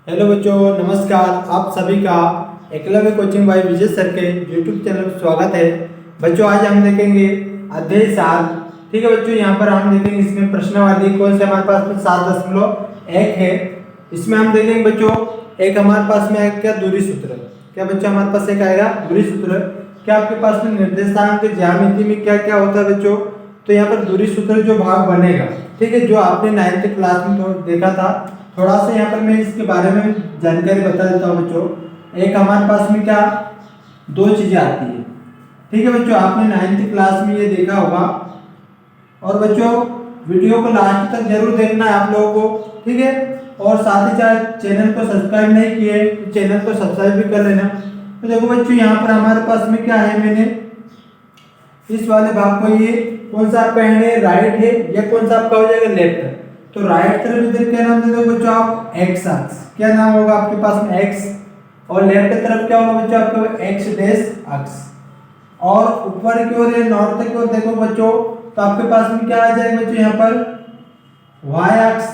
Hello बच्चों, नमस्कार। आप सभी का एकलव्य कोचिंग बाय विजय सर के यूट्यूब चैनल पर स्वागत है। बच्चों, आज हम देखेंगे अध्याय 7। ठीक है बच्चों, यहाँ पर हम देखेंगे इसमें प्रश्नावली कौन से हमारे पास में 7.1 है। इसमें हम देखेंगे बच्चों, एक हमारे पास में आएगा क्या, दूरी सूत्र। क्या बच्चों, हमारे पास एक आएगा दूरी सूत्र। क्या आपके पास में निर्देशांक ज्यामिति में क्या क्या होता है बच्चों, तो यहाँ पर दूरी सूत्र जो भाग बनेगा, ठीक है, जो आपने 9th क्लास में तो देखा था। थोड़ा सा यहाँ पर मैं इसके बारे में जानकारी बता देता हूँ बच्चों। एक हमारे पास में क्या, दो चीजें आती है। ठीक है बच्चों, आपने 9th क्लास में ये देखा होगा। और बच्चों, वीडियो को लास्ट तक जरूर देखना है आप लोगों को, ठीक है। और साथ ही साथ चैनल को सब्सक्राइब नहीं किए तो चैनल को सब्सक्राइब भी कर लेना। तो देखो बच्चों, यहाँ पर हमारे पास में क्या है, मैंने इस वाले भाग को, ये कौन सा आपका है, राइट है, या कौन सा आपका हो जाएगा, लेफ्ट। तो राइट तरफ इधर क्या नाम दे दो बच्चों आप, एक्स अक्ष। क्या नाम होगा आपके पास में, एक्स। और लेफ्ट तरफ क्या होगा बच्चों आपके, एक्स डैश अक्ष। और ऊपर की ओर, नॉर्थ की ओर देखो बच्चों, तो आपके पास में क्या आ जाएगा बच्चों, यहाँ पर वाई अक्ष।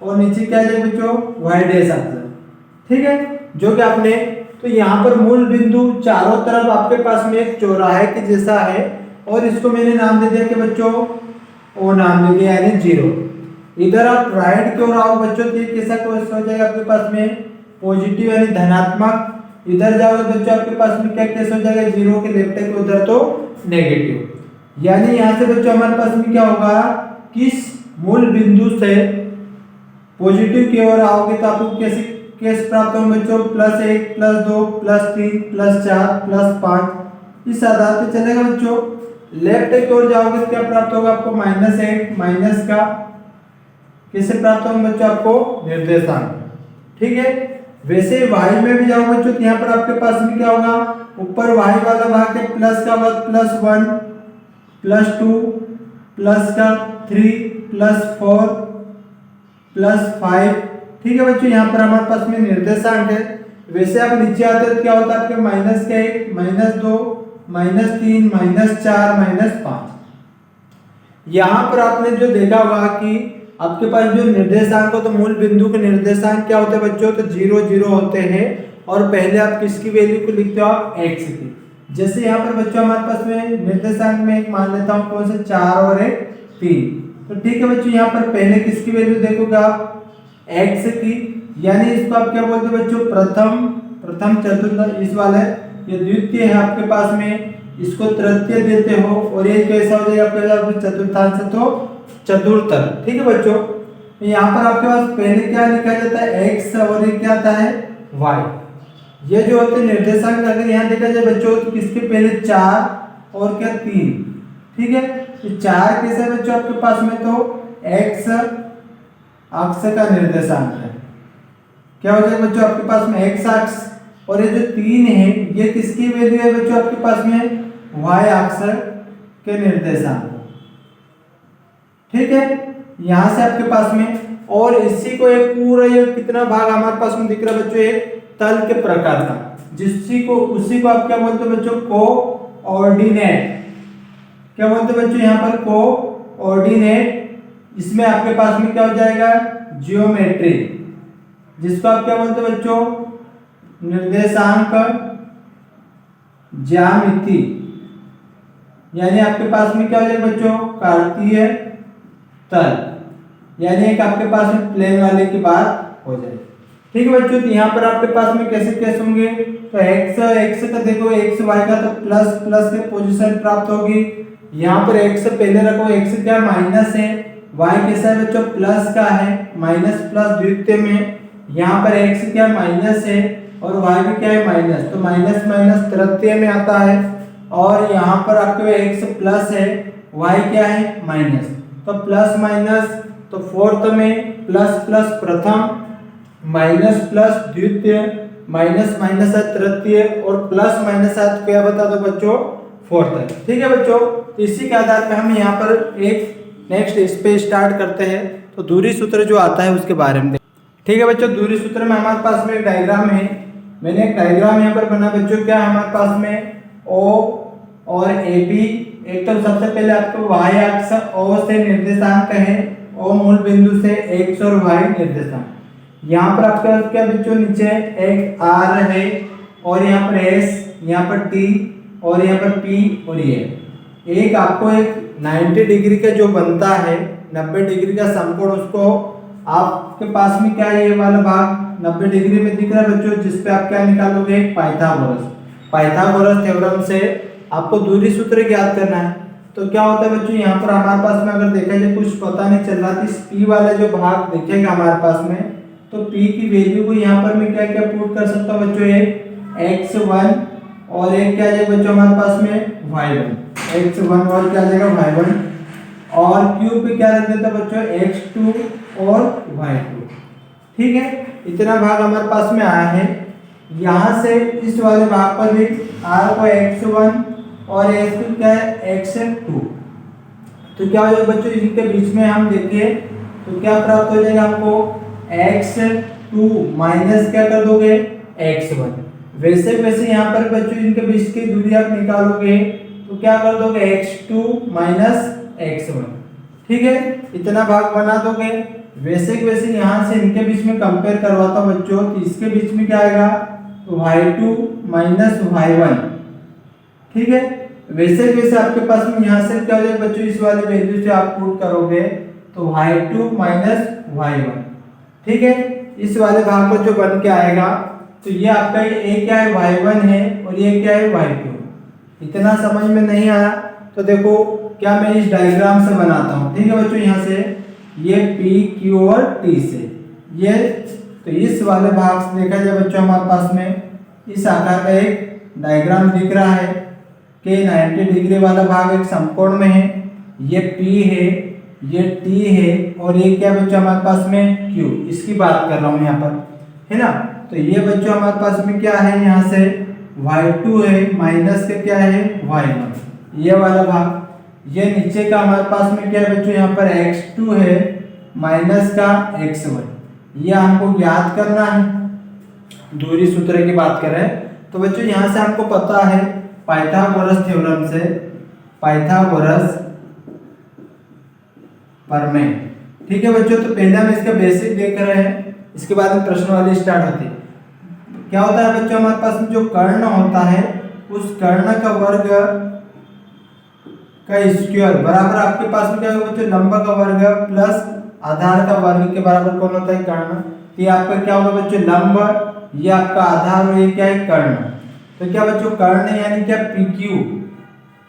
और नीचे क्या आ जाएगा बच्चों, वाई डैश अक्ष। ठीक है, जो कि आपने, तो यहाँ पर मूल बिंदु चारों तरफ आपके पास में एक चौराहे के जैसा है। और इसको मैंने नाम दे दिया कि बच्चों, वो नाम दे दिया यानी 0। इधर आप राइट की ओर आओ बच्चों, तो ये कैसा क्वेश्चन हो जाएगा आपके पास में, पॉजिटिव यानी धनात्मक। इधर जाओगे बच्चों, आपके पास में क्या केस हो जाएगा, 0 के लेफ्ट के उधर तो नेगेटिव। यानी यहाँ से बच्चों हमारे पास में क्या होगा, किस मूल बिंदु से पॉजिटिव की ओर आओगे तो आपको कैसे केस प्राप्त होंगे बच्चों, +1 +2 +3 +4 +5, इस आधार पे चलेगा बच्चों। लेफ्ट की ओर जाओगे तो क्या प्राप्त होगा आपको, -1 माइनस का किससे प्राप्त होंगे बच्चों, आपको निर्देशांक। ठीक है, वैसे y में भी जाओ बच्चों, तो यहाँ पर आपके पास में क्या होगा, ऊपर y वाला भाग है, प्लस का भाग +1 +2 प्लस का 3 +4 +5। ठीक है बच्चों, यहाँ पर हमारे पास में निर्देशांक है। वैसे आप नीचे आते तो क्या होता है आपके, -1 -2 -3 -4 -5। यहाँ पर आपने जो देखा होगा कि आपके पास जो निर्देशांक हो, तो मूल बिंदु के निर्देशांक क्या होते हैं बच्चों, तो 0 0 होते हैं। और पहले आप किसकी वैल्यू को लिखते हो, आप x की। जैसे यहाँ पर बच्चों हमारे पास में निर्देशांक में एक मान लेता हूँ, कौन से 4 और एक 3। तो ठीक है बच्चों, यहाँ पर पहले किसकी वैल्यू देखोगे आप, x की। यानी इसको आप क्या बोलते हैं बच्चों, प्रथम चतुर्थ, इस वाले ये द्वितीय है आपके पास में, इसको तृतीय देते हो। और ये कैसा हो जाएगा आपके चतुर्थांश, तो चतुर्थर। ठीक है बच्चों, यहाँ पर आपके पास पहले क्या लिखा जाता है, x, और ये क्या आता है, y। ये जो होते हैं निर्देशांक, अगर यहाँ देखा जाए बच्चों, तो किसके पहले 4 और क्या 3। ठीक है, तो 4 कैसे है बच्चों आपके पास में, तो x अक्ष का निर्देशांक है। क्या हो जाएगा बच्चों आपके पास में, x अक्ष। और ये जो 3 है, ये किसकी वैल्यू है बच्चों आपके पास में, y अक्ष के निर्देशांक। ठीक है, यहां से आपके पास में, और इसी को एक पूरा, ये कितना भाग हमारे पास में दिख रहा है बच्चों, एक तल के प्रकार का, उसी को आप क्या बोलते हैं बच्चों, कोऑर्डिनेट। क्या बोलते हैं बच्चों यहाँ पर, कोऑर्डिनेट। इसमें आपके पास में क्या हो जाएगा, जियोमेट्री, जिसको आप क्या बोलते हैं बच्चों, निर्देशांक ज्यामिति। यानी आपके पास में क्या हो जाएगा बच्चों, कार्तीय तल। यानी एक आपके पास में प्लेन वाले की बात हो जाए। ठीक है बच्चों, तो यहाँ पर आपके पास में कैसे केस होंगे, तो x का देखो, x y का तो प्लस प्लस के पोजीशन प्राप्त होगी। यहाँ पर x पहले रखो, x क्या माइनस है, y कैसा है बच्चों, प्लस का है, माइनस प्लस द्वितीय में। यहाँ पर x क्या माइनस है, और y भी क्या है, माइनस, तो माइनस माइनस तृतीय में आता है। और यहाँ पर आपके x प्लस है, y क्या है, माइनस, तो प्लस माइनस, तो फोर्थ में प्लस प्लस प्रथम, माइनस प्लस द्वितीय, माइनस माइनस है तृतीय, और प्लस माइनस है क्या बता दो बच्चों, फोर्थ है। ठीक है बच्चों, तो इसी के आधार पे हम यहाँ पर एक नेक्स्ट इस पे स्टार्ट करते हैं। तो दूरी सूत्र जो आता है उसके बारे में। ठीक है बच्चों, दूरी सूत्र में हमारे पास में एक डायग्राम है। मैंने एक डायग्राम यहाँ पर बना बच्चों, क्या हमारे पास में O और AB। एक तो सबसे पहले आपको y अक्ष O से निर्देशांक है, O मूल बिंदु से x और y निर्देशांक। यहाँ पर आपके पास क्या बच्चों नीचे एक आर है और यहाँ पर एस, यहाँ पर टी और यहाँ पर पी और ये एक आपको एक 90 डिग्री का जो बनता है 90 डिग्री का समकोण, उसको आपके पास में क्या है ये वाला भाग 90 डिग्री में दिख रहा है बच्चों, जिसपे आप क्या निकालोगे पाइथागोरस थ्योरम से आपको दूरी सूत्र ज्ञात करना है। तो क्या होता है बच्चों, यहाँ पर हमारे पास में अगर देखा जाए कुछ पता नहीं चल रहा तो इस p वाला जो भाग देखेगा हमारे पास में, तो p की वैल्यू को यहाँ पर मैं क्या क्या पुट कर सकता हूँ बच्चों, एक x1 और एक क्या जाएगा बच्चों हमारे पास में y1, x1 और क्या जाएगा y1 और q पे क्या रख देता बच्चों x2 और y2। ठीक है, इतना भाग हमारे पास में आया है। यहाँ से इस वाले भाग पर भी r को x1 और x2 क्या है x2, तो क्या हो जाएगा बच्चों इनके बीच में हम देखिए तो क्या प्राप्त हो जाएगा हमको x2 माइनस क्या कर दोगे x1। वैसे वैसे यहाँ पर बच्चों इनके बीच की दूरी आप निकालोगे तो क्या कर दोगे x2 माइनस x1। ठीक है, इतना भाग बना दोगे। वैसे वैसे यहाँ से इनके बीच में कंपेयर करवाता हूँ बच्चों, तो इसके बीच में क्या आएगा y2 माइनस y1। ठीक है, वैसे वैसे आपके पास में यहाँ से क्या हो जाएगा बच्चों, इस वाले वैल्यू से आप पुट करोगे तो y2 माइनस y1। ठीक है, इस वाले भाग को जो बन के आएगा तो ये आपका ये क्या है y1 है और ये क्या है y2। इतना समझ में नहीं आया तो देखो क्या मैं इस डायग्राम से बनाता हूँ। ठीक है बच्चों, यहाँ से ये p q और t से ये, तो इस वाले भाग से देखा जाए बच्चों हमारे पास में इस आकार का एक डायग्राम दिख रहा है कि 90 डिग्री वाला भाग एक समकोण में है, ये p है, ये t है और ये क्या बच्चों हमारे पास में q, इसकी बात कर रहा हूँ यहाँ पर, है ना। तो ये बच्चों हमारे पास में क्या है, यहाँ से y2 है माइनस के क्या है y1, ये वाला भाग। ये नीचे का हमारे पास में क्या है बच्चों, यहाँ पर x2 है माइनस का x1, ये हमको ज्ञात करना है। दूरी सूत्र की बात करें तो बच्चों यहाँ से हमको पता है पाइथागोरस थ्योरम से, पाइथागोरस प्रमेय। ठीक है बच्चों, तो पहले हम इसका बेसिक देख रहे हैं, इसके बाद में प्रश्न वाली स्टार्ट होती है। क्या होता है बच्चों, हमारे पास में जो कर्ण होता है उस कर्ण का वर्ग का स्क्वायर बराबर आपके पास में क्या होगा बच्चों, लंब का वर्ग प्लस आधार का वर्ग के बराबर कौन होता है, कर्ण। तो ये आपका क्या होगा बच्चों लंब, ये आपका आधार और ये क्या है कर्ण। तो क्या बच्चों कर्ण यानी क्या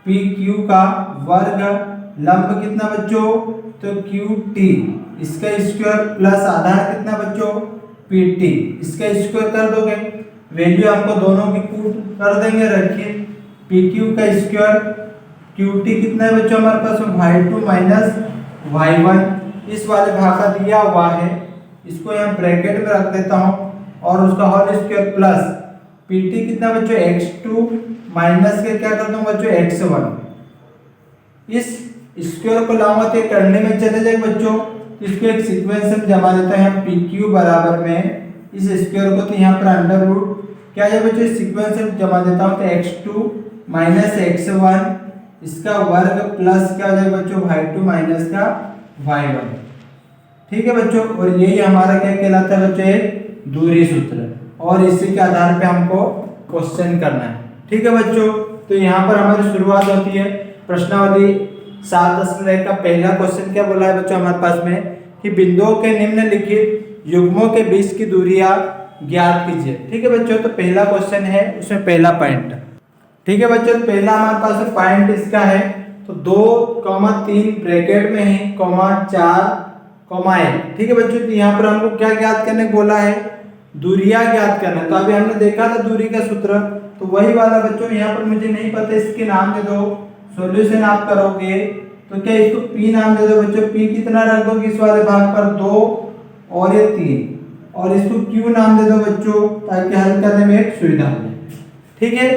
PQ का वर्ग, लंब कितना बच्चों तो QT, इसका स्क्वायर प्लस आधार कितना बच्चों PT, इसका स्क्वायर कर दोगे। वैल्यू आपको दोनों की पुट कर देंगे, रखिए PQ का स्क्वायर, QT कितना है बच्चों हमारे पास y2 माइनस y1, इस वाले भाग का दिया हुआ है, इसको यहाँ ब्रैकेट में रख देता हूँ और उसका होल स्क्वायर प्लस PT कितना बच्चों x2 माइनस के क्या करता हूँ बच्चों x1। इस स्क्वायर को लाऊंगा तो करने में चले जाएगा बच्चों, इसको एक सीक्वेंस में जमा देता है यहाँ PQ बराबर में इस स्क्वायर को, तो यहाँ पर अंडर रूट क्या है बच्चों सीक्वेंस में जमा देता हूँ तो x2 माइनस x1 इसका वर्ग प्लस क्या हो जाएगा बच्चों y2 माइनस का y1। ठीक है बच्चों, और यही हमारा क्या कहलाता है बच्चों एक दूरी सूत्र, और इसी के आधार पे हमको क्वेश्चन करना है। ठीक है बच्चों, तो यहाँ पर हमारी शुरुआत होती है प्रश्नावली 7.1 का पहला क्वेश्चन। क्या बोला है बच्चों हमारे पास में कि बिंदुओं के निम्नलिखित युग्मों के बीच की दूरियां ज्ञात कीजिए। ठीक है बच्चों, तो पहला क्वेश्चन है उसमें पहला पॉइंट। ठीक है बच्चों, पहला हमारे पास पॉइंट इसका है तो 2,3 ब्रैकेट में है, 4,1। ठीक है बच्चों, तो यहाँ पर हमको क्या ज्ञात करने को बोला है, दूरियां ज्ञात करना। तो अभी हमने देखा था दूरी का सूत्र, तो वही वाला बच्चों यहाँ पर मुझे नहीं पता, इसके नाम दे दो। सॉल्यूशन आप करोगे तो क्या इसको P नाम दे दो बच्चों, P कितना रख दोगे इस वाले भाग पर 2 और ये 3, और इसको Q नाम दे दो बच्चों ताकि हल करने में एक सुविधा हो जाए। ठीक है,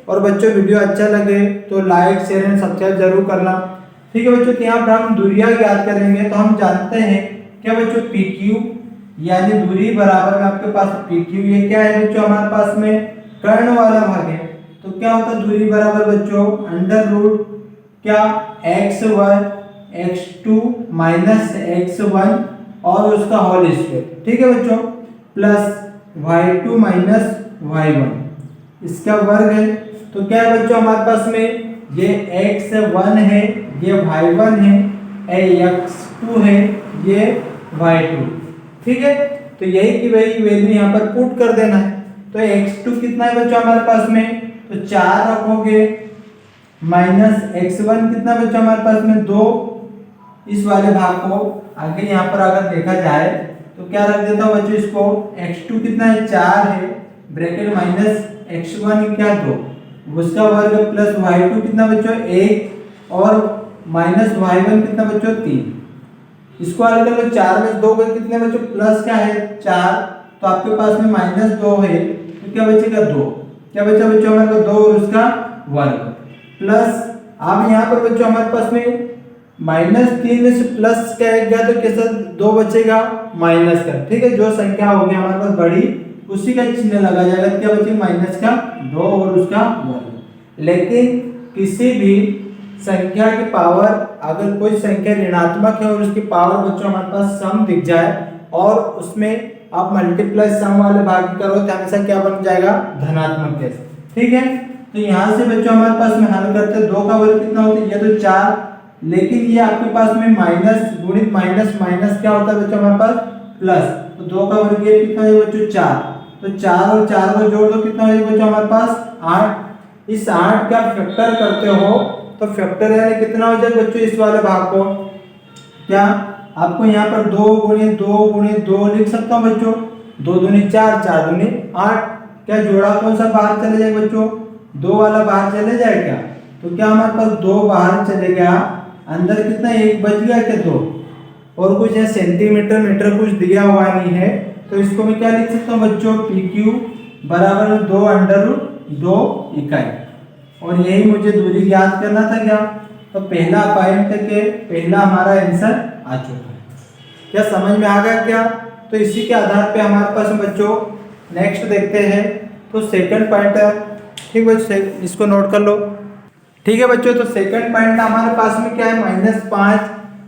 और बच्चों वीडियो अच्छा लगे तो लाइक शेयर एंड सब्सक्राइब जरूर करना। ठीक है बच्चों, तो यहाँ पर हम दूरियां ज्ञात करेंगे तो हम जानते हैं क्या बच्चों PQ यानी दूरी बराबर में आपके पास PQ, ये क्या है बच्चों हमारे पास में कर्ण वाला भाग है। तो क्या होता है दूरी बराबर बच्चों अंडर रूट क्या x1 x2 माइनस x1 और उसका होल स्क्वायर। ठीक है बच्चों, प्लस y2 माइनस y1 इसका वर्ग है। तो क्या है बच्चों हमारे पास में ये x1 है, ये y1 है, ये x2 है, ये y2। ठीक है, तो यही की वही वैल्यू यहाँ पर पुट कर देना है। तो x2 कितना है बच्चों हमारे पास में, तो 4 रखोगे, माइनस x1 कितना बच्चों हमारे पास में 2। इस वाले भाग को आगे यहाँ पर अगर देखा जाए तो क्या रख देता हूँ बच्चों, इसको x2 कितना है 4 है, ब्रैकेट माइनस x1 क्या 2, उसका वर्ग प्लस y2 कितना बच्चों 1 और माइनस y1 कितना बच्चों 3। इसको अलग कर लो, 4 में 2 का कितने बच्चों प्लस क्या है 4, तो आपके पास में माइनस 2 है, तो क्या बचेगा 2, क्या बचा बच्चों हमारे पास 2 और उसका वर्ग प्लस। अब यहाँ पर बच्चों हमारे पास में माइनस 3 में से प्लस क्या गया तो कैसा 2 बचेगा माइनस का। ठीक है, जो संख्या होगी हमारे पास बड़ी उसी का चिन्ह लगा जाएगा, क्या बचेगा माइनस का 2 और उसका वर्ग। लेकिन किसी भी संख्या की पावर, अगर कोई संख्या ऋणात्मक है और उसकी पावर बच्चों हमारे पास सम दिख जाए और उसमें आप मल्टीप्लाई सम वाले भाग करो तो हमेशा क्या बन जाएगा धनात्मक कैसे। ठीक है, तो यहाँ से बच्चों हमारे पास में हल करते हैं, 2 का वर्ग कितना होता है, ये तो 4, लेकिन ये आपके पास में माइनस गुणित माइनस माइनस क्या होता है बच्चों हमारे पास प्लस, तो 2 का वर्ग ये कितना है बच्चों 4, तो 4 और 4 को जोड़ दो कितना हो बच्चों हमारे पास 8। इस 8 का फैक्टर करते हो तो फैक्टर यानी कितना हो जाएगा बच्चों इस वाले भाग को, क्या आपको यहाँ पर 2 गुणित 2 गुणित 2 लिख सकता हूँ बच्चों, 2 दूनी 4, 4 दूनी 8। क्या जोड़ा कौन सा बाहर चले जाएगा बच्चों, 2 वाला बाहर चले जाए क्या, तो क्या हमारे पास 2 बाहर चले गया, अंदर कितना 1 बच गया क्या 2, और कुछ है सेंटीमीटर मीटर कुछ दिया हुआ नहीं है, तो इसको मैं क्या लिख सकता हूँ बच्चों PQ बराबर 2 अंडर रूट 2 इकाई। और यही मुझे दूरी याद करना था क्या, तो पहला पॉइंट के पहला हमारा आंसर आ चुका है। क्या समझ में आ गया क्या, तो इसी के आधार पे हमारे पास बच्चों नेक्स्ट देखते हैं, तो सेकंड पॉइंट है। ठीक बच्चों, इसको नोट कर लो। ठीक है बच्चों, तो सेकंड पॉइंट हमारे पास में क्या है -5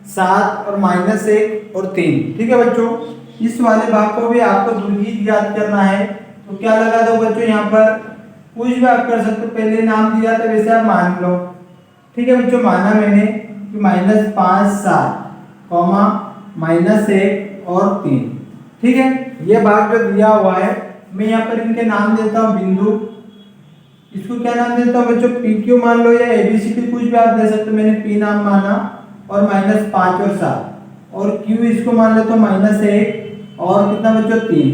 7 और -1 और 3। ठीक है बच्चों, इस वाले भाग को भी आपको दूरी याद करना है, तो क्या लगा दो बच्चों यहाँ पर कुछ भी आप कर सकते हो, पहले नाम दिया था वैसे आप मान लो। ठीक है बच्चों, माना मैंने कि -5 7 कॉमा -1 और 3। ठीक है, ये भाग जो दिया हुआ है मैं यहाँ पर इनके नाम देता हूँ बिंदु, इसको क्या नाम देता हूँ बच्चों PQ मान लो या ABCD कुछ भी आप दे सकते हो, मैंने P नाम माना और -5 और 7 और Q इसको मान लेता हूँ -1 और कितना बच्चों 3।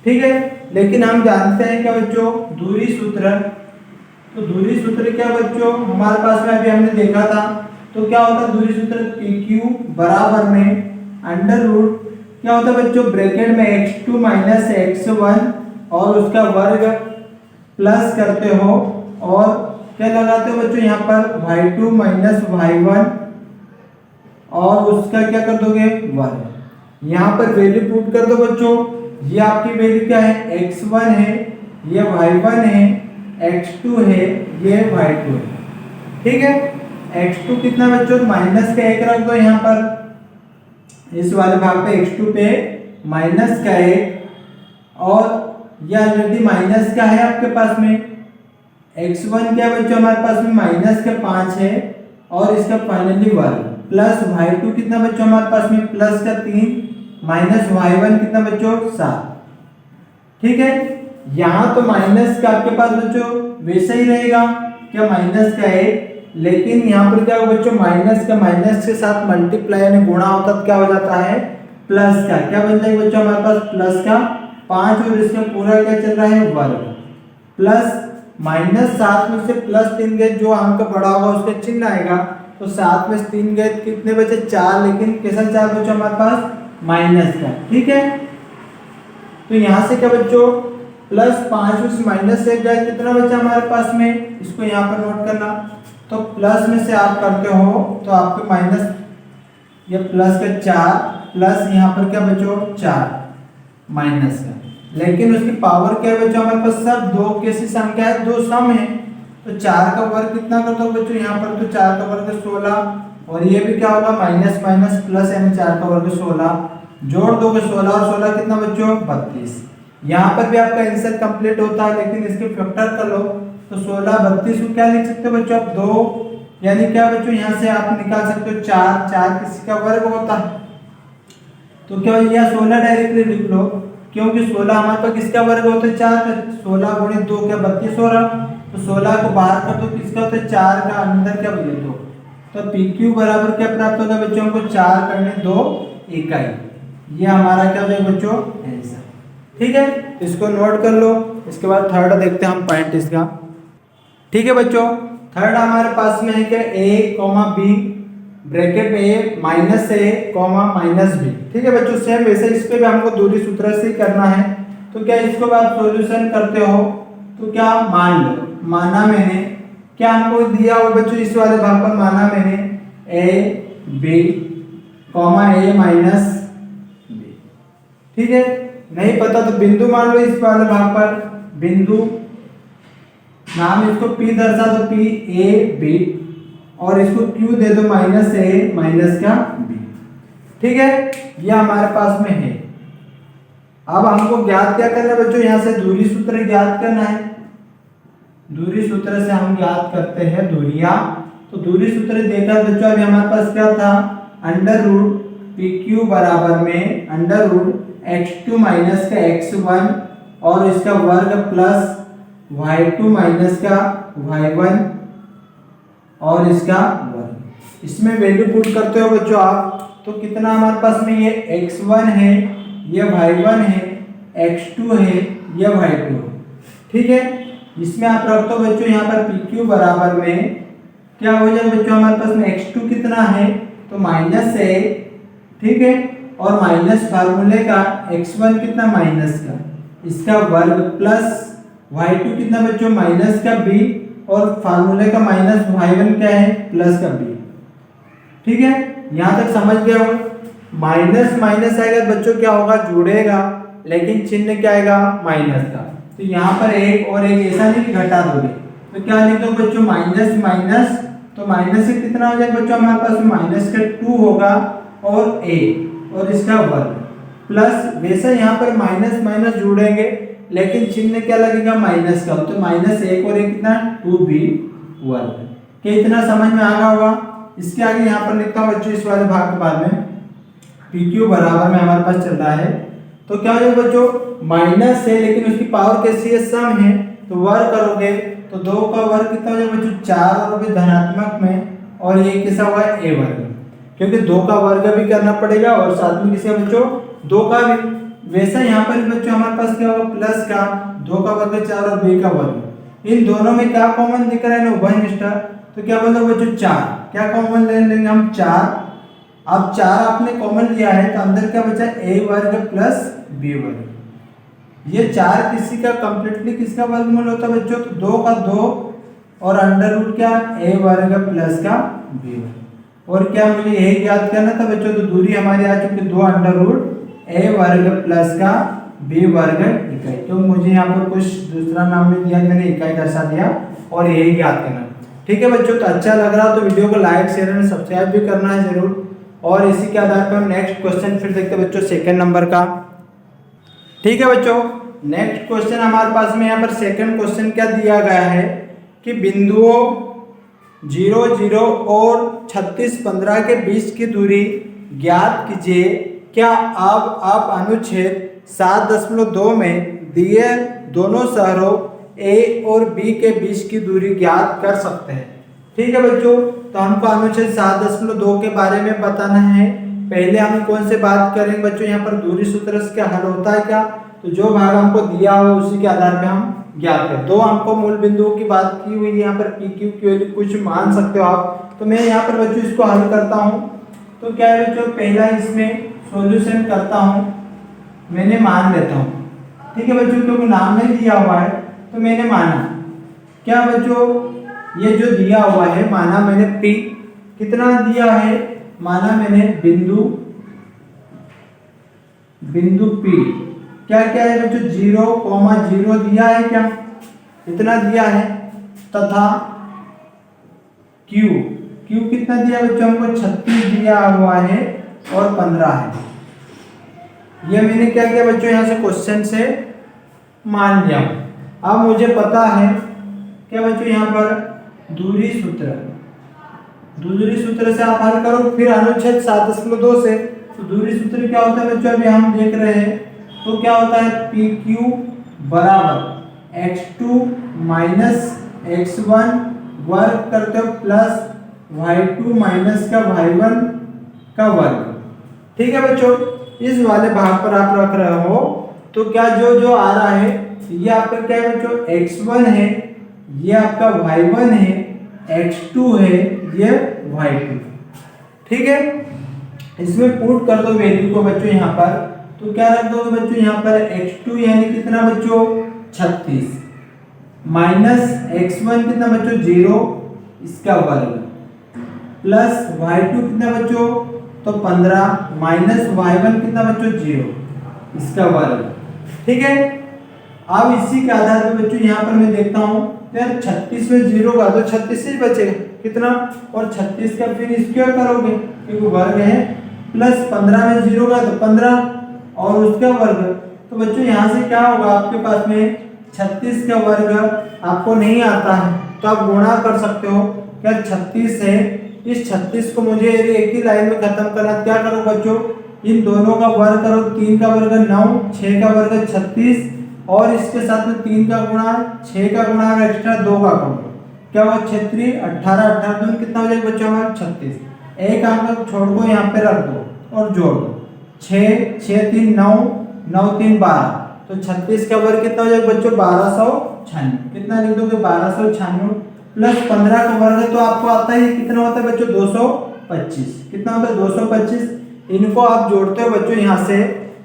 ठीक है, लेकिन हम जानते हैं क्या बच्चों दूरी सूत्र, तो दूरी सूत्र क्या बच्चों हमारे पास में अभी हमने देखा था, तो क्या होता है दूरी सूत्र PQ बराबर में अंडर रूट क्या होता है बच्चों ब्रैकेट में x2 माइनस x1 और उसका वर्ग प्लस करते हो और क्या लगाते हो बच्चों यहाँ पर y2 माइनस y1 और उसका क्या कर दोगे वर्ग। यहाँ पर वैल्यू पुट कर दो बच्चों, ये आपकी वैल्यू क्या है x1 है, ये y1 है, x2 है, ये y2 है। ठीक है, x2 कितना बच्चों माइनस का 1 रख दो यहाँ पर, इस वाले भाग पे x2 पे माइनस का 1 और ये ऑलरेडी माइनस का है आपके पास में, x1 क्या बच्चों हमारे पास में माइनस का 5 है और इसका फाइनली वर्ग प्लस y2 कितना बच्चों हमारे पास में प्लस का 3 माइनस y1 कितना बच्चों 7। ठीक है, यहाँ तो माइनस का आपके पास बच्चों वैसे ही रहेगा क्या माइनस का 1, लेकिन यहाँ पर क्या होगा बच्चों माइनस का माइनस के साथ मल्टीप्लाई यानी गुणा होता है, क्या हो जाता है प्लस का, क्या बन जाएगा बच्चों हमारे पास प्लस का 5 और इसका पूरा क्या चल रहा है वर्ग प्लस -7 में से +3 गए, जो अंक बड़ा होगा उसका चिन्ह आएगा, तो 7 में से 3 गए कितने बचे 4, लेकिन कैसा 4 बच्चों हमारे पास माइनस का। ठीक है, तो यहाँ से क्या बच्चों +5 में से -1 गए कितना बचा हमारे पास में, इसको यहाँ पर नोट करना, तो प्लस में से आप करते हो तो आपके माइनस ये प्लस का 4 प्लस यहाँ पर क्या बच्चों 4 माइनस का, लेकिन उसकी पावर क्या है बच्चों हमारे पास सब दो कैसी संख्या है, दो सम है, तो 4 का वर्ग कितना कर दो बच्चों यहाँ पर, तो 4 का वर्ग 16 और ये भी क्या होगा माइनस माइनस प्लस यानी 4 का वर्ग 16, जोड़ दोगे 16 और 16 कितना बच्चों 32। यहाँ पर भी आपका आंसर कंप्लीट होता है, लेकिन इसके फैक्टर कर लो तो 16 32 को क्या लिख सकते हो बच्चों आप 2, यानी क्या बच्चों यहाँ से आप निकाल सकते हो 4, 4 किसी का वर्ग होता है तो क्या यह 16 डायरेक्टली लिख लो, क्योंकि 16 हमारे पास किसका वर्ग होता है 4 का, 16 गुणे 2 क्या 32 हो रहा, तो 16 को बाहर कर दो किसका होता है 4 का, अंदर क्या बोले 2, तो PQ बराबर क्या प्राप्त होगा बच्चों को 4 करने 2 इकाई। ये हमारा क्या हो जाएगा बच्चों आंसर। ठीक है, इसको नोट कर लो। इसके बाद थर्ड देखते हैं हम पॉइंट इसका। ठीक है बच्चों, थर्ड हमारे पास में है क्या a, b ब्रैकेट में a minus a, minus b। ठीक है बच्चों, सेम वैसे इस पे भी हमको दूरी सूत्र से ही करना है। तो क्या इसको आप सॉल्यूशन करते हो तो क्या मान लो, माना मैंने क्या हमको दिया हो बच्चों इस वाले भाग पर, माना मैंने a b a minus b। ठीक है, नहीं पता तो बिंदु मान लो इस वाले भाग पर, बिंदु नाम इसको P दर्शा दो, P A B और इसको Q दे दो माइनस A माइनस का B। ठीक है, ये हमारे पास में है। अब हमको ज्ञात क्या करना है बच्चों, यहाँ से दूरी सूत्र ज्ञात करना है। दूरी सूत्र से हम ज्ञात करते हैं दूरियां। तो दूरी सूत्र देखा बच्चों, अभी हमारे पास क्या था अंडर रूट PQ बराबर में अंडर रूट x2 माइनस का x1 और इसका वर्ग प्लस y2 माइनस का y1 और इसका वर्ग। इसमें वैल्यू पुट करते हो बच्चों आप, तो कितना हमारे पास में ये x1 है, ये y1 है, x2 है, ये y2 है। ठीक है, इसमें आप रख दो बच्चों यहाँ पर PQ बराबर में क्या हो जाए बच्चों हमारे पास में x2 कितना है तो माइनस है। ठीक है, और माइनस फार्मूले का x1 कितना माइनस का इसका वर्ग प्लस y2 कितना बच्चों माइनस का b और फार्मूले का माइनस y1 क्या है प्लस का b। ठीक है, यहाँ तक समझ गए हो। माइनस माइनस आएगा बच्चों क्या होगा जुड़ेगा, लेकिन चिन्ह क्या आएगा माइनस का। तो यहाँ पर एक और एक ऐसा नहीं कि घटा दोगे, तो क्या लिख दो बच्चों माइनस माइनस, तो माइनस से कितना हो जाएगा बच्चों हमारे पास माइनस का 2 होगा और a और इसका वर्ग प्लस वैसा यहाँ पर माइनस माइनस जुड़ेंगे लेकिन चिन्ह क्या लगेगा माइनस का, तो माइनस 1 और 1 कितना 2b वर्ग। क्या इतना समझ में आ गया होगा। इसके आगे यहाँ पर लिखता हूँ बच्चों इस वाले भाग के बाद में PQ बराबर में हमारे पास चल रहा है, तो क्या हो जाएगा बच्चों माइनस है लेकिन उसकी पावर कैसी है सम है, तो वर्ग करोगे तो 2 का वर्ग कितना हो जाएगा बच्चों 4 और भी धनात्मक में और ये कैसा हुआ a वर्ग, क्योंकि 2 का वर्ग भी करना पड़ेगा और साथ में किसका बच्चों 2 का भी। वैसा यहाँ पर बच्चों हमारे पास क्या होगा प्लस का 2 का वर्ग 4 और b का वर्ग। इन दोनों में क्या कॉमन दिख रहा है ना उभय निष्ठा, तो क्या बोलते बच्चों 4, क्या कॉमन ले लेंगे हम 4। अब 4 आपने कॉमन लिया है तो अंदर क्या बचा a वर्ग प्लस b वर्ग। ये 4 किसी का कंप्लीटली किसका वर्गमूल होता है बच्चों, तो 2 का 2 और अंडर रूट क्या a वर्ग प्लस का b वर्ग। और क्या मुझे यही ज्ञात करना था बच्चों, तो दूरी हमारी आ चुकी 2 अंडर रूट a वर्ग प्लस का b वर्ग इकाई। तो मुझे यहाँ पर कुछ दूसरा नाम भी दिया, मैंने इकाई दर्शा दिया और यही ज्ञात करना। ठीक है बच्चों, तो अच्छा लग रहा तो वीडियो को लाइक शेयर एंड सब्सक्राइब भी करना है जरूर। और इसी के आधार पर हम नेक्स्ट क्वेश्चन फिर देखते हैं बच्चों सेकंड नंबर का। ठीक है बच्चों, नेक्स्ट क्वेश्चन हमारे पास में यहाँ पर सेकंड क्वेश्चन क्या दिया गया है कि बिंदुओं 0 0 और 36 15 के बीच की दूरी ज्ञात कीजिए। क्या अब आप अनुच्छेद 7.2 में दिए दोनों शहरों A और B के बीच की दूरी ज्ञात कर सकते हैं। ठीक है बच्चों, तो हमको अनुच्छेद 7.2 के बारे में बताना है। पहले हम कौन से बात करेंगे बच्चों, यहाँ पर दूरी सूत्र से क्या हल होता है क्या, तो जो भाग हमको दिया हो उसी के आधार पे हम ज्ञात करें। 2 हमको मूल बिंदुओं की बात की हुई है, यहाँ पर PQ की कुछ मान सकते हो आप। तो मैं यहाँ पर बच्चों इसको हल करता हूँ। तो क्या है बच्चों, पहला इसमें सॉल्यूशन करता हूँ, मैंने मान लेता हूँ। ठीक है बच्चों, क्योंकि नाम नहीं दिया हुआ है तो मैंने माना। क्या बच्चों, ये जो दिया हुआ है माना मैंने P कितना दिया है, माना मैंने बिंदु P क्या क्या है बच्चों 0, 0 दिया है, क्या इतना दिया है, तथा Q कितना दिया बच्चों हमको 36 दिया हुआ है और 15 है। ये मैंने क्या किया बच्चों, यहाँ से क्वेश्चन से मान लिया। अब मुझे पता है क्या बच्चों, यहाँ पर दूरी सूत्र से आप हल करो, फिर अनुच्छेद 7.2 से। तो दूरी सूत्र क्या होता है बच्चों, अभी हम देख रहे हैं। तो क्या होता है, पी क्यू बराबर x2 माइनस x1 वर्ग करते हो प्लस y2 माइनस का y1 का वर्ग। ठीक है बच्चों, इस वाले भाग पर आप रख रहे हो तो क्या जो जो आ रहा है, ये आपका क्या है बच्चों, x1 है, ये आपका y1 है, x2 है, ये y2। ठीक है, इसमें पुट कर दो वैल्यू को बच्चों यहाँ पर। तो क्या रख दोगे बच्चों यहाँ पर, x2 यानी कितना बच्चों 36 माइनस x1 कितना बच्चों 0 इसका वर्ग प्लस y2 कितना बच्चों तो 15 माइनस y1 कितना बच्चों 0 इसका वर्ग। ठीक है, अब इसी के आधार पर बच्चों यहाँ पर मैं देखता हूँ यार 36 में 0 का तो 36 ही बचेगा कितना, और 36 का फिर स्क्वायर करोगे क्योंकि वर्ग है, प्लस 15 में 0 का तो 15 और उसका वर्ग। तो बच्चों यहाँ से क्या होगा, आपके पास में 36 का वर्ग आपको नहीं आता है तो आप गुणा कर सकते हो। क्या 36 है, इस 36 को मुझे एक ही लाइन में खत्म करना, क्या करो बच्चों, इन दोनों का वर्ग करो, 3 का वर्ग 9, 6 का वर्ग 36 और इसके साथ में 3 का गुणा 6 का गुणा एक्स्ट्रा 2 का करो, क्या हुआ 36 18 18 2 कितना हो जाएगा बच्चों हमारा 36। एक अंक छोड़ को यहाँ पे रख दो और जोड़ दो, 6 6 3 9 9 3 12, तो 36 का वर्ग कितना हो जाएगा बच्चों 1296। कितना लिख दोगे 1296 प्लस 15 का वर्ग तो आपको आता है कितना होता है बच्चों 225। कितना होता है 225, इनको आप जोड़ते हो बच्चों यहाँ से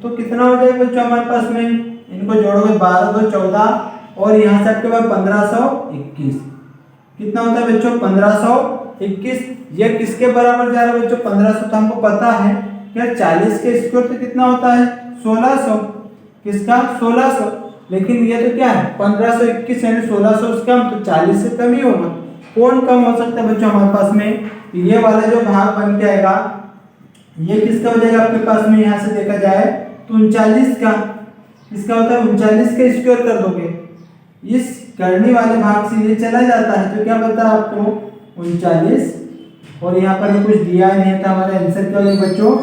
तो कितना हो जाएगा बच्चों हमारे पास में, इनको जोड़ोगे 12 2 14 और यहाँ से आपके पास 1521। कितना होता है बच्चों 1521। ये किसके बराबर जा रहा है बच्चों 1500, तो हमको पता है क्या 40 के स्क्वायर तो कितना होता है 1600, किसका 1600, लेकिन ये तो क्या है 1521 यानी 1600 उसका तो 40 से कम ही होगा। कौन कम हो सकता है बच्चों हमारे पास में, ये वाला जो भाग बन के आएगा ये किसका हो जाएगा आपके पास में, यहाँ से देखा जाए तो 39 का, इसका होता है 39 का स्क्वायर कर दोगे, इस करने वाले भाग से ये चला जाता है तो क्या बता है आपको 39, और यहाँ पर कुछ दिया नहीं था, हमारा आंसर क्या होगा बच्चों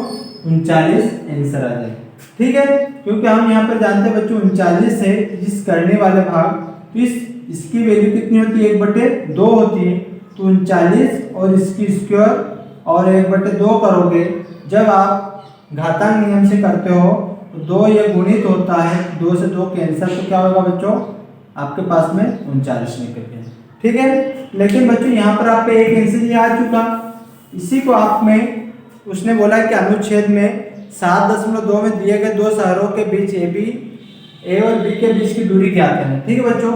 39 आंसर आ जाए। ठीक है, क्योंकि हम यहाँ पर जानते हैं बच्चों 39 है इस करने वाले भाग, तो इसकी वैल्यू कितनी होती है 1/2 होती है, तो 39 और इसकी स्क्वायर और 1/2 करोगे, जब आप घातांक नियम से करते हो तो 2 ये गुणित होता है, 2 से 2 कैंसिल, तो क्या होगा बच्चों आपके पास में 39 निकल गया। ठीक है, लेकिन बच्चों यहाँ पर आपका एक आंसर ये आ चुका, इसी को आप में उसने बोला कि अनुच्छेद में 7.2 में दिए गए दो शहरों के बीच ए और बी के बीच की दूरी क्या है। ठीक है बच्चों,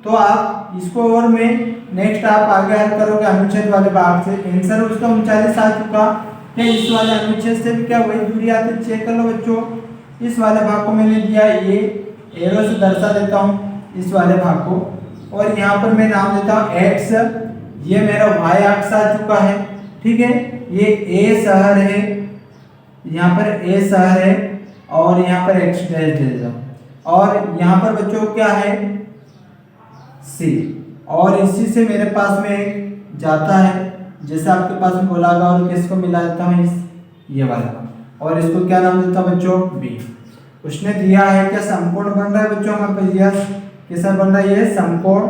तो आप इसको और में नेक्स्ट आप आगे हल करोगे अनुच्छेद वाले भाग से, आंसर उसका 39 आ चुका है। इस वाले अनुच्छेद से भी क्या वही दूरी आती है, चेक कर लो बच्चों। इस वाले भाग को मैंने दिया ये एरो से दर्शा देता हूँ इस वाले भाग को, और यहाँ पर मैं नाम देता हूँ एक्स, ये मेरा वाई अक्ष आ चुका है। ठीक है, ये ए शहर है, यहाँ पर ए शहर है और यहाँ पर एक्स डैश दे देता हूँ, और यहाँ पर बच्चों क्या है सी, और इसी से मेरे पास में जाता है जैसे आपके पास में बोला होगा, और किसको मिला देता हूँ इस ये वाला, और इसको क्या नाम देता हूँ बच्चों बी। उसने दिया है क्या समकोण बन रहा है बच्चों हमारे पास, यस कैसा बन रहा है ये समकोण,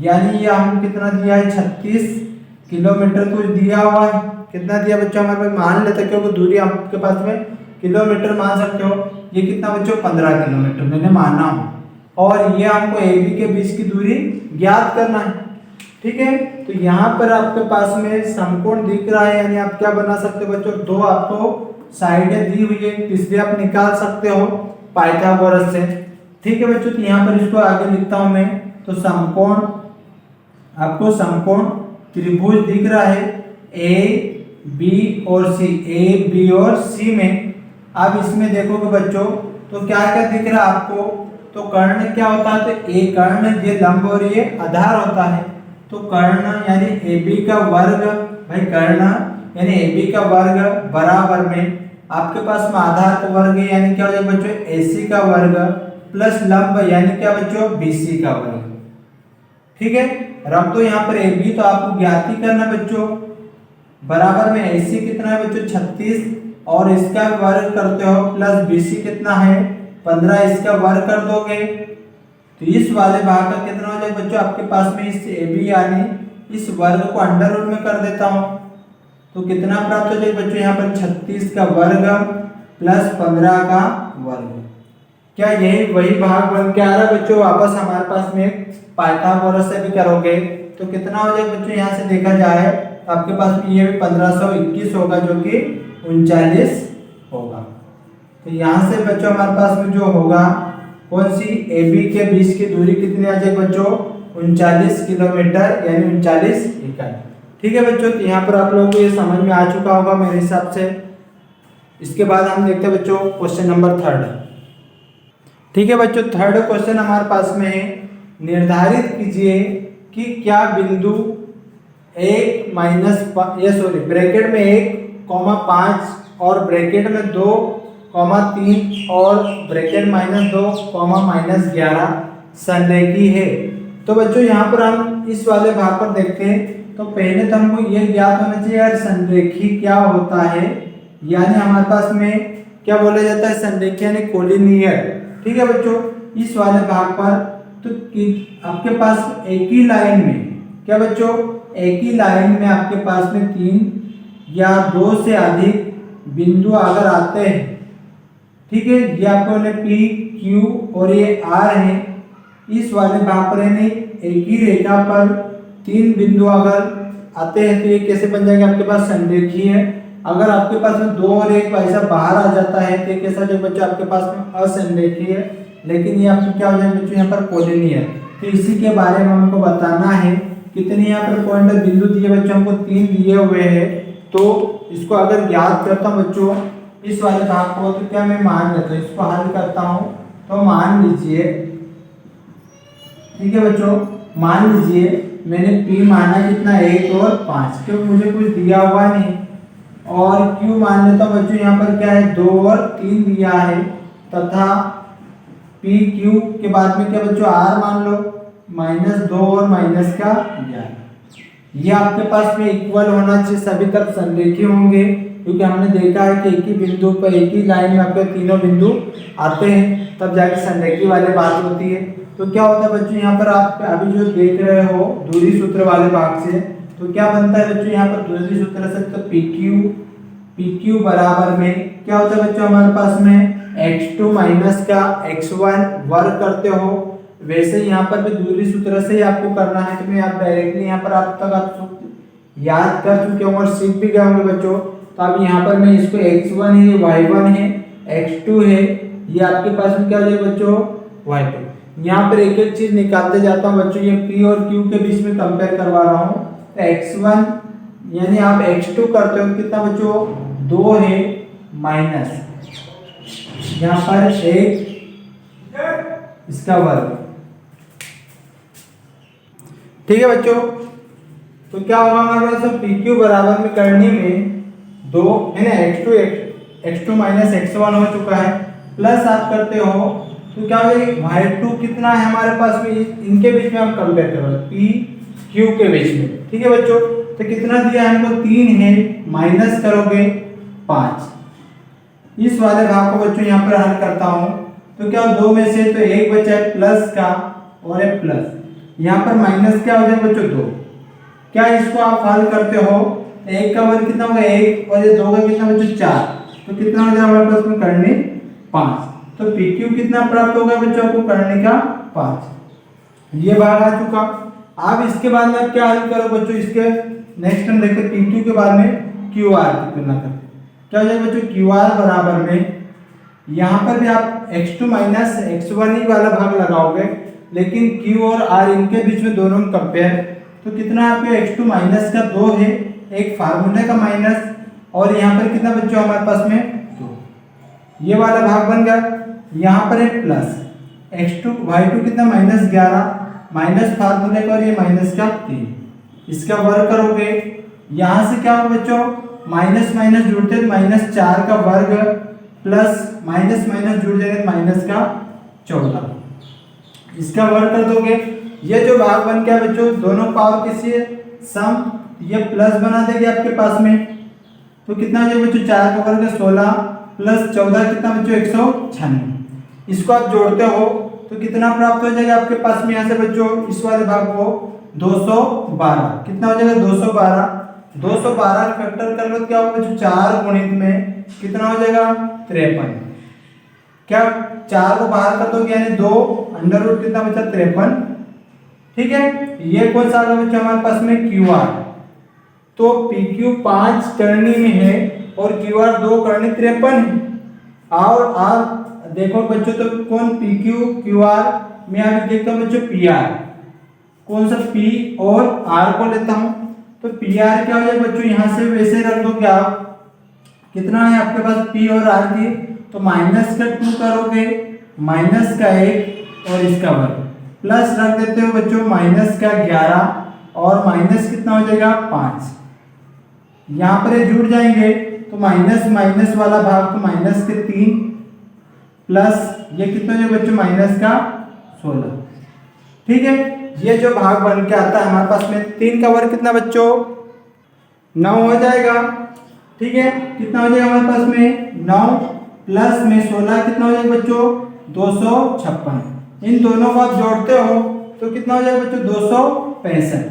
यानी ये हमको कितना दिया है 36 किलोमीटर कुछ दिया हुआ है। कितना दिया बच्चों हमारे पास, मान लेते क्योंकि दूरी आपके पास में किलोमीटर मान सकते हो, ये कितना बच्चों 15 किलोमीटर मैंने माना हूँ, और ये हमको ए बी के बीच की दूरी ज्ञात करना है। ठीक है, तो यहाँ पर आपके पास में समकोण दिख रहा है, यानी आप क्या बना सकते हो बच्चों, दो आपको साइडें दी हुई है, तीसरी आप निकाल सकते हो पाइथागोरस से। ठीक है बच्चों, तो यहाँ पर इसको आगे लिखता हूँ मैं, तो समकोण आपको समकोण त्रिभुज दिख रहा है ए बी और सी, ए बी और सी में। अब इसमें देखोगे बच्चों तो क्या क्या दिख रहा है आपको, तो कर्ण क्या होता है, तो ए कर्ण ये लंब और ये आधार होता है, तो कर्ण यानी ए बी का वर्ग, भाई कर्ण यानी ए बी का वर्ग बराबर में आपके पास में आधार का वर्ग है, यानी क्या हो जाएगा बच्चों AC का वर्ग प्लस लंब यानी क्या बच्चों BC का वर्ग। ठीक है, रख दो यहाँ पर AB, तो आपको ज्ञात ही करना बच्चों। बराबर में AC कितना है बच्चों 36 और इसका वर्ग करते हो प्लस BC कितना है 15, इसका वर्ग कर दोगे तो इस वाले भाग का कितना हो जाएगा बच्चों आपके पास में इस AB यानी इस वर्ग को अंडर रूट में कर देता हूं तो कितना प्राप्त हो जाएगा बच्चों यहाँ पर 36 का वर्ग प्लस 15 का वर्ग। क्या यही वही भाग बन के आ रहा है बच्चों? वापस हमारे पास में पाइथागोरस से भी करोगे तो कितना हो जाएगा बच्चों? यहाँ से देखा जाए तो आपके पास में ये भी 1521 होगा जो कि 39 होगा। तो यहाँ से बच्चों हमारे पास में जो होगा कौन सी AB के बीच की दूरी कितनी आ जाएगी बच्चों? 39 किलोमीटर यानी 39 इकाई। ठीक है बच्चों, तो यहाँ पर आप लोगों को ये समझ में आ चुका होगा मेरे हिसाब से। इसके बाद हम देखते हैं बच्चों क्वेश्चन नंबर 3। ठीक है बच्चों, थर्ड क्वेश्चन हमारे पास में है, निर्धारित कीजिए कि क्या बिंदु 1 माइनस ब्रैकेट में 1,5 और ब्रैकेट में 2,3 और ब्रैकेट -2, -11 संरेखी है। तो बच्चों यहाँ पर हम इस वाले भाग पर देखते हैं तो पहले तो हमको ये ज्ञात होना चाहिए यार संरेखी क्या होता है, यानी हमारे पास में क्या बोला जाता है संरेखी यानी कोलिनियर। ठीक है बच्चों, इस वाले भाग पर तो आपके पास एक ही लाइन में क्या बच्चों एक ही लाइन में आपके पास में 3 या 2 से अधिक बिंदु अगर आते हैं, ठीक है, ये आपको P Q और ये R है, इस वाले भाग पर यानी एक ही रेखा पर 3 बिंदु अगर आते हैं तो ये कैसे बन जाएंगे आपके पास संरेखी है। अगर आपके पास में 2 और 1 ऐसा बाहर आ जाता है तो कैसा जो बच्चों आपके पास में असंरेखी है, लेकिन ये आपको क्या हो जाएगा बच्चों यहाँ पर कोलिनियर। तो इसी के बारे में हमको बताना है। कितने यहाँ पर पॉइंट बिंदु दिए बच्चों? हमको 3 दिए हुए हैं। तो इसको अगर याद करता हूँ बच्चों इस वाले भाग को, तो क्या मैं मान लेता हूँ, इसको हल करता हूँ तो मान लीजिए, ठीक है बच्चों, मान लीजिए मैंने P माना कितना 1 और 5, क्योंकि मुझे कुछ दिया हुआ नहीं, और Q मान लेता हूँ बच्चों यहाँ पर क्या है 2 और 3 दिया है, तथा P Q के बाद में क्या बच्चों R मान लो -2 और -11। ये आपके पास में इक्वल होना चाहिए, सभी तरफ संरेखी होंगे, क्योंकि हमने देखा है कि एक ही बिंदु पर एक ही लाइन में आपके तीनों बिंदु आते हैं तब जाके संरेखी वाली बात होती है। तो क्या होता है बच्चों यहाँ पर आप अभी जो देख रहे हो दूरी सूत्र वाले भाग से, तो क्या बनता है बच्चों यहाँ पर दूरी सूत्र से? तो PQ बराबर में क्या होता है बच्चों हमारे पास में x2 माइनस का x1 वर्ग करते हो। वैसे यहाँ पर भी दूरी सूत्र से ही आपको करना है, तो मैं आप डायरेक्टली यहाँ पर आप तक आप याद कर चुके होंगे और सीख भी गए होंगे बच्चों। तो अब यहाँ पर मैं इसको x1 है, y1 है, x2 है, ये आपके पास में क्या हो जाएगा बच्चों y2। यहाँ पर एक एक चीज निकालते जाता हूँ बच्चों, ये P और Q के बीच में कंपेयर करवा रहा हूँ। तो x1 यानी आप x2 करते हो कितना बच्चों 2 है, माइनस यहाँ पर 1 इसका वर्ग। ठीक है बच्चों, तो क्या होगा हमारे पास PQ बराबर में करने में 2 है ना, x2 माइनस x1 हो चुका है, प्लस आप करते हो तो क्या हो जाएगा y2 कितना है हमारे पास में, इनके बीच में हम कंपेयर करोगे P Q के बीच में। ठीक है बच्चों, तो कितना दिया है हमको 3 है, माइनस करोगे 5। इस वाले भाग को बच्चों यहाँ पर हल करता हूँ तो क्या 2 में से तो 1 बचा है प्लस का और एक प्लस, यहाँ पर माइनस क्या हो जाएगा बच्चों 2। क्या इसको आप हल करते हो 1 का वर्ग कितना होगा 1 और ये 2 का कितना बच्चों 4, तो कितना हो जाएगा हमारे पास में करने 5। तो PQ कितना प्राप्त होगा बच्चों आपको करने का 5। ये भाग आ चुका। अब इसके बाद में क्या हल करो बच्चों, इसके नेक्स्ट हम देखते हैं PQ के बाद में QR की तुलना करते क्या हो जाएगा बच्चों QR बराबर में, यहाँ पर भी आप x2 माइनस x1 ही वाला भाग लगाओगे, लेकिन Q और R इनके बीच में दोनों में कंपेयर, तो कितना आपके x2 माइनस का 2 है, एक फार्मूले का माइनस, और यहाँ पर कितना बच्चों हमारे पास में 2, ये वाला भाग बन गया। यहाँ पर एक प्लस x2 y2 कितना -11, माइनस फार्मूले का और ये माइनस का 3, इसका वर्ग करोगे, यहाँ से क्या होगा बच्चों माइनस माइनस जुड़ते तो -4 का वर्ग प्लस माइनस माइनस जुड़ जाएगा माइनस का 14, इसका वर्ग कर दोगे। ये जो भाग बन गया बच्चों दोनों पावर किसी है सम, ये प्लस बना देंगे आपके पास में, तो कितना हो जाएगा बच्चों 4 का वर्ग 16 प्लस 14 कितना बच्चों 196। इसको आप जोड़ते हो तो कितना प्राप्त हो जाएगा आपके पास में यहाँ से बच्चों इस वाले भाग को 212, कितना हो जाएगा 212। 212 फैक्टर कर लो क्या होगा बच्चों 4 गुणित में कितना हो जाएगा 53, क्या 4 को बाहर कर दोगे यानी 2 अंडर रूट कितना बचा 53, ठीक है। ये कौन सा आ गया बच्चों हमारे पास में क्यू आर, तो पी क्यू 5 करनी में है और क्यू आर 2 करनी 53 है। और आप देखो बच्चों तो कौन पी क्यू क्यू आर मैं अभी देखता हूँ बच्चों पी आर, कौन सा पी और आर को लेता हूँ, तो पी आर क्या हो जाएगा बच्चों यहाँ से वैसे रख दो क्या आप, कितना है आपके पास पी और आर की, तो माइनस का 2 करोगे माइनस का 1 और इसका वर्ग प्लस रख देते हो बच्चों माइनस का 11 और माइनस कितना हो जाएगा 5, यहाँ पर ये जुड़ जाएंगे तो माइनस माइनस वाला भाग तो माइनस के 3 प्लस ये कितना हो जाएगा बच्चों माइनस का 16, ठीक है। ये जो भाग बन के आता है हमारे पास में 3 का वर्ग कितना बच्चों 9 हो जाएगा, ठीक है। कितना हो जाएगा हमारे पास में 9 प्लस में 16 कितना हो जाएगा बच्चों 256, इन दोनों को आप जोड़ते हो तो कितना हो जाएगा बच्चों 265,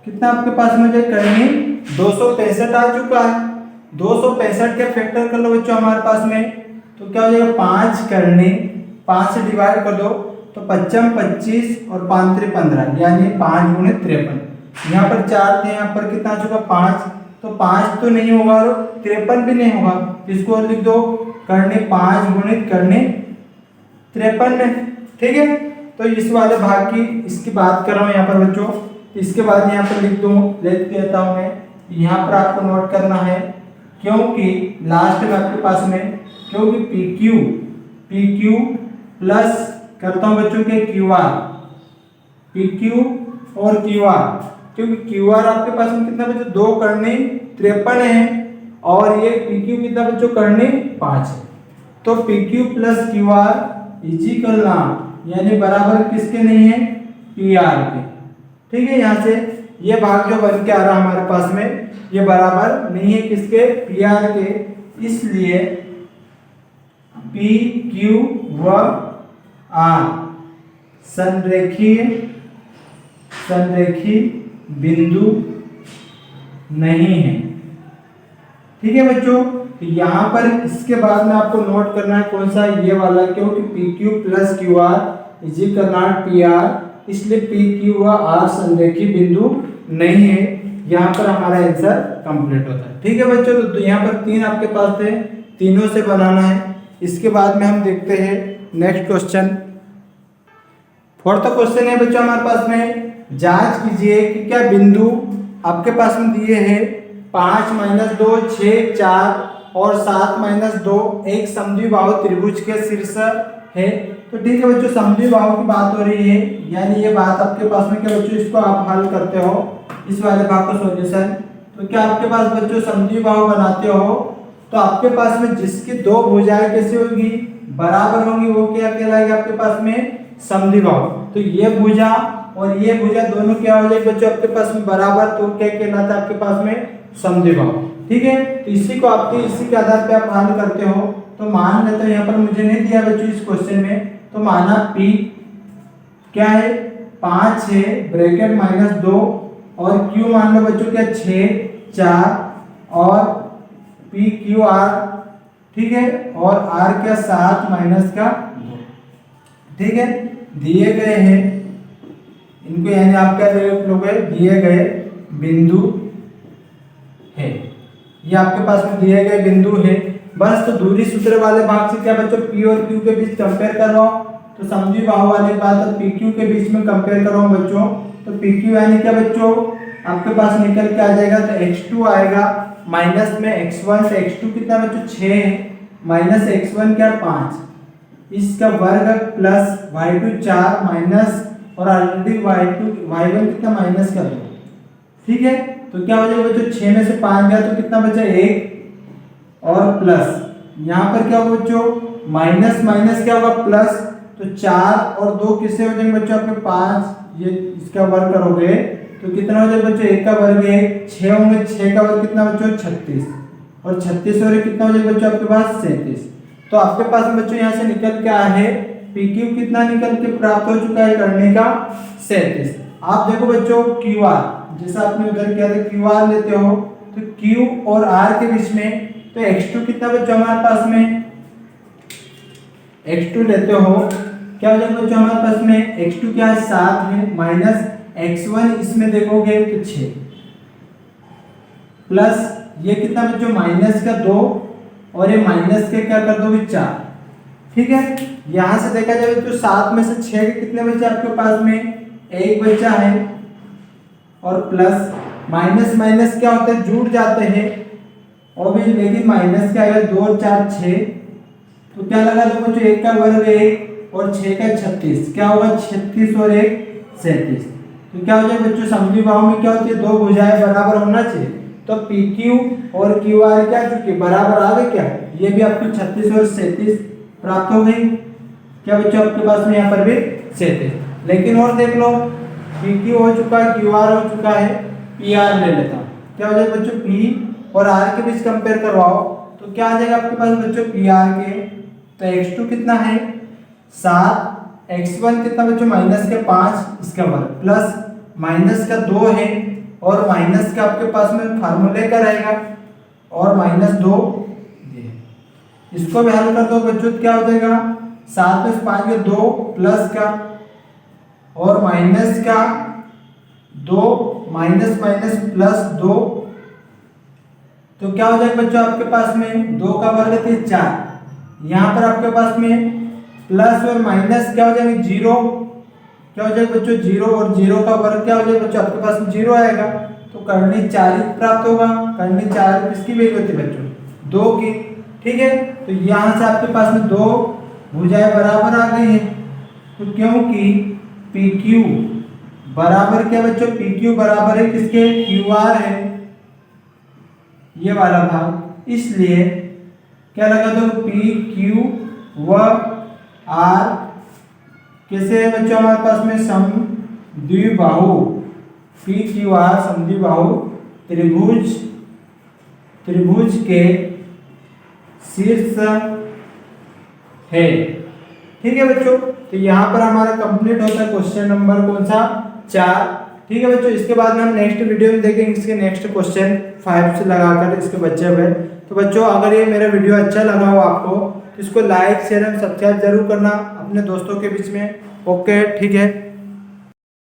कितना आपके पास में जो करनी 265 आ चुका है। 265 के फैक्टर कर लो बच्चों हमारे पास में, तो क्या हो जाएगा 5 करनी 5 से डिवाइड कर दो तो 5 25 और 5 15 यानी 5 गुणित 53, यहाँ पर 4 थे यहाँ पर कितना आ चुका 5, तो 5 तो नहीं होगा और 53 भी नहीं होगा, इसको और लिख दो करने 5 गुणित करने 53 में, ठीक है। तो इस वाले भाग की इसकी बात कर रहा हूँ यहाँ पर बच्चों, इसके बाद यहाँ पर लिख देता हूँ मैं, यहाँ पर आपको नोट करना है क्योंकि लास्ट में आपके पास में क्योंकि पी क्यू प्लस करता हूँ बच्चों के क्यू आर, पी क्यू और क्यू आर, क्योंकि क्यू आर आपके पास में कितना बच्चों 2 करने 53 है और ये पी क्यू कितना बच्चों करने 5 है, तो P Q plus Q R is equal यानी बराबर किसके नहीं है पी आर के, ठीक है। यहाँ से ये भाग जो बन के आ रहा है हमारे पास में ये बराबर नहीं है किसके पी आर के, इसलिए पी क्यू व आर संरेखीय बिंदु नहीं है, ठीक है बच्चों। तो यहाँ पर इसके बाद में आपको नोट करना है कौन सा ये वाला, क्योंकि P Q plus Q R is equal P R, इसलिए पी क्यू व आर संरेखीय बिंदु नहीं है, यहाँ पर हमारा आंसर कंप्लीट होता है, ठीक है बच्चों। तो यहाँ पर 3 आपके पास थे, तीनों से बनाना है। इसके बाद में हम देखते हैं नेक्स्ट क्वेश्चन, 4th क्वेश्चन है बच्चों हमारे पास में, जांच कीजिए कि क्या बिंदु आपके पास में दिए हैं 5 - 2 6 4 और 7 - 2 एक समद्विबाहु त्रिभुज के शीर्ष है। तो ठीक है बच्चों समद्विबाहु की बात हो रही है, यानी ये बात आपके पास में क्या बच्चों इसको आप हल करते हो इस वाले भाग का सॉल्यूशन, तो क्या आपके पास बच्चों समद्विबाहु बनाते हो तो आपके पास में जिसकी 2 भुजाएं कैसे होगी बराबर होंगी वो क्या कहलाएगा आपके पास में समद्विबाहु। तो ये भुजा और ये भुजा दोनों क्या हो जाएगी बच्चों आपके पास में बराबर, तो क्या कहलाता है आपके पास में समद्विबाहु, ठीक है। तो इसी के आधार पे आप हल करते हो। तो मान लेते हैं यहाँ पर मुझे नहीं दिया बच्चों इस क्वेश्चन में, तो माना P क्या है 5 है ब्रैकेट -2 और Q मान लो बच्चों क्या 6 4 और पी क्यू आर, ठीक है, और आर क्या 7 - 2, ठीक है। दिए गए हैं इनको यानी आप क्या लोग दिए गए बिंदु है, ये आपके पास में दिए गए बिंदु है बस। तो दूरी सूत्र वाले भाग से क्या बच्चों P और Q के बीच कंपेयर कर रहा हूं, तो समद्विबाहु वाले बात तो पी क्यू के बीच में कंपेयर कर रहा हूं बच्चों, तो पी क्यू यानी क्या बच्चों आपके पास निकल के आ जाएगा, तो x2 आएगा माइनस में x1 से x2 कितना बच्चों 6 है माइनस x1 क्या 5, इसका वर्ग प्लस y2 4 माइनस और ऑलरेडी y1 कितना माइनस कर दो, ठीक है। तो क्या हो जाएगा बच्चों 6 में से 5 गया तो कितना बचा 1 और प्लस यहाँ पर क्या होगा बच्चों माइनस माइनस क्या होगा प्लस, तो 4 और 2 किससे हो जाएंगे बच्चों आपके 5, ये इसका वर्ग करोगे तो कितना हो जाएगा बच्चों 1 का वर्ग 1, 6 होंगे 6 का वर्ग कितना बच्चों 36 और 36 और कितना हो जाएगा बच्चों आपके पास 37। तो आपके पास बच्चों यहाँ से निकल के आया है पी क्यू कितना निकल के प्राप्त हो चुका है करने का 37। आप देखो बच्चों क्यू आर जैसा आपने उधर किया था क्यू आर लेते हो तो क्यू और आर के बीच में तो x2 कितना बच्चों हमारे पास में x2 लेते हो क्या हो जाएगा बच्चों हमारे पास में x2 क्या है 7 है माइनस x1 इसमें देखोगे तो 6 प्लस ये कितना बच्चों माइनस का 2 और ये माइनस के क्या कर दोगे 4। ठीक है यहां से देखा जाए तो 7 में से 6 के कितने बचे आपके पास में 1 बचा है और प्लस माइनस माइनस क्या होता है जुड़ जाते हैं और भी लेकिन माइनस क्या आएगा 2 और 4 6 तो क्या लगा दो बच्चों 1 का वर्ग 1 और 6 का 36 क्या होगा 36 और 1 37। तो क्या हो जाएगा बच्चों समद्वि बाहु में क्या होती है दो भुजाएं बराबर होना चाहिए तो पी क्यू और क्यू आर क्या चुके बराबर आ गए क्या, ये भी आपको 36 और 37 प्राप्त हो गई क्या बच्चों आपके पास में यहाँ पर भी 37। लेकिन और देख लो पी क्यू हो चुका है क्यू आर हो चुका है पी आर ले लेता हूँ क्या हो जाएगा बच्चों पी और आर के बीच कंपेयर करवाओ तो क्या आ जाएगा आपके पास बच्चों पी आर के तो x2 कितना है 7, x1 कितना बच्चों माइनस के 5 इसका वर्ग प्लस माइनस का 2 है और माइनस का आपके पास में फार्मूले का रहेगा और -2 इसको भी हल कर दो बच्चों क्या हो जाएगा 7 में से 5 के 2 प्लस का और माइनस का 2 माइनस माइनस प्लस 2 तो क्या हो जाएगा बच्चों आपके पास में 2 का वर्ग थे 4 यहाँ पर आपके पास में प्लस और माइनस क्या हो जाएगा 0 क्या हो जाएगा बच्चों 0 और 0 का वर्ग क्या हो जाएगा बच्चों आपके पास में 0 आएगा तो कर्णी 4 प्राप्त होगा। कर्णी 4 किसकी वैल्यू होती है बच्चों 2 की। ठीक है तो यहाँ से आपके पास में 2 भुजाएं बराबर आ गई है तो क्योंकि पी क्यू बराबर क्या बच्चों पी क्यू बराबर है किसके क्यू आर है ये वाला भाग, इसलिए क्या लगा दो पी क्यू व आर कैसे है बच्चों हमारे पास में समद्विबाहु पी क्यू आर समद्विबाहु त्रिभुज के शीर्ष है। ठीक है बच्चों तो यहाँ पर हमारा कंप्लीट होता है क्वेश्चन नंबर कौन सा 4। ठीक है बच्चों इसके बाद में हम नेक्स्ट वीडियो में देखेंगे इसके नेक्स्ट क्वेश्चन 5 से लगाकर इसके बच्चे हुए। तो बच्चों अगर ये मेरा वीडियो अच्छा लगा हो आपको तो इसको लाइक शेयर एंड सब्सक्राइब जरूर करना अपने दोस्तों के बीच में। ओके ठीक है।